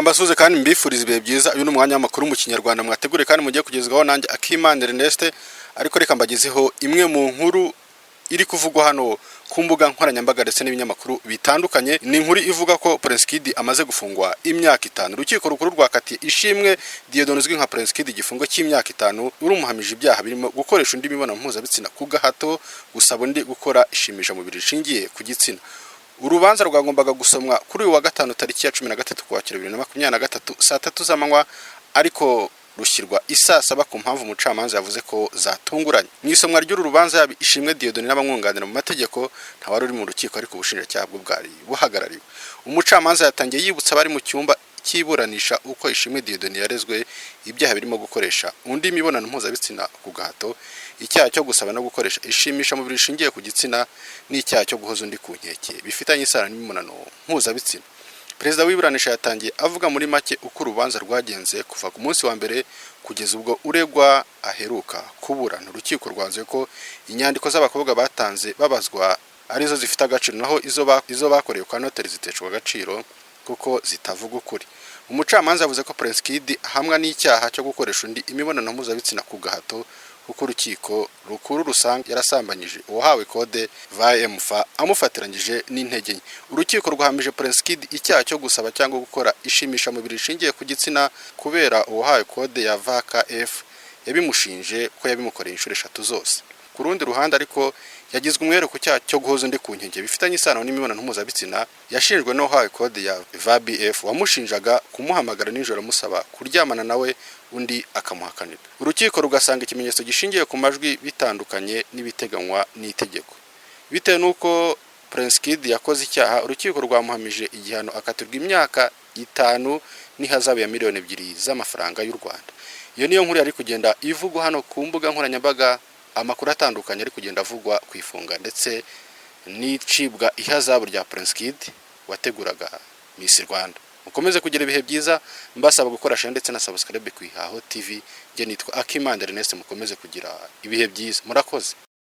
reka mbasuze kandi mbifuriza ibihe byiza. Uyu ni umwanya w'amakuru mu Kinyarwanda mwategure kandi mugiye kugezwaho nanjye Akimana Ernest. Ariko reka mbagezeho imwe mu nkuru iri kuvugwa hano ku mbuga nkoranyambaga ndetse n'ibinyamakuru bitandukanye. Ni inkuru ivuga ko Prince Kid amaze gufungwa imyaka 5. Urukiko rukuru rwakatiye ishimwe Dieudonne uzwi nka Prince Kid igifungo cy'imyaka 5 urumuhamije ibyaha birimo gukoresha undi mibonano mpuzabitsina ku gahato, gusaba undi gukora ishimisha mubiri rishingiye ku gitsina. Urubanza rwagombaga gusomwa kuri uyu wa gatanu tariki ya 13 Ukwakira 2023 saa 3 z'amanywa, ariko rushyirwa isaa 7 ku mpamvu umucamanza yavuze ko zatunguranye. Mu isomwa ry'uru rubanza yabi ishimwe Dieudonne n'abamwunganira mu mategeko ntawari uri mu rukiko, ariko ubushinjacyaha bwo bwari buhagarariwe. Umucamanza yatangiye yibutsa bari mu cyumba cyiburanisha uko ishimwe Dieudonne yarezwe ibyaha birimo gukoresha undi mibonano mpuzabitsina ku gahato, icyaha cyo gusaba no gukoresha ishimisha mubiri rishingiye ku gitsina, n'icyaha cyo guhoza undi ku nkeke bifitanye isano n'imibonano mpuzabitsina. Perezida w'iburanisha yatangiye avuga muri make uko urubanza rwagenze kuva ku munsi wa mbere kugeza ubwo uregwa aheruka kuburana. Urukiko rwanzuye ko inyandiko z'abakobwa batanze babazwa arizo zifite agaciro, naho izo bakorewe kwa noteri ziteshwa agaciro kuko zitavuga ukuri. Umucamanza yavuze ko Prince Kid hamwe n'icyaha cyo gukoresha undi imibonano mpuzabitsina ku gahato, kuko urukiko rukuru rusanga yarasambanyije uwahawe kode VMF amufatiranyije n'intege nke. Urukiko rwahamije Prince Kid icyaha cyo gusaba cyangwa gukora ishimisha mubiri rishingiye ku gitsina kubera uwahawe kode ya VKF yabimushinje ko yabimukoreye inshuro 3 zose. Ku rundi ruhande ariko yagizwe umwere ku cyaha cyo guhoza undi ku nkeke bifitanye isano n'imibonano mpuzabitsina, yashinjwe no hawe kode ya VBF wamushinjaga kumuhamagara nijoro musaba kuryamana nawe undi akamuhakanira. Urukiko rugasanga ikimenyetso gishingiye ku majwi bitandukanye n'ibiteganywa n'itegeko. Bitewe nuko Prince Kid yakoze icyaha, urukiko rwamuhamije igihano akatirwa imyaka 5 n'ihazabu ya miliyoni 2 z'amafaranga y'u Rwanda. Iyo niyo nkuru yari kugenda ivugwa hano ku mbuga nkoranyambaga, amakuru atandukanye ari kugenda avugwa ku ifunga ndetse n'icibwa ihazabu rya Prince Kid wateguraga Miss Rwanda. Mukomeze kugira ibihe byiza, mbasaba gukora share ndetse na subscribe ku Ihaho TV. Je nitwa Akimana Ernest, mukomeze kugira ibihe byiza, murakoze.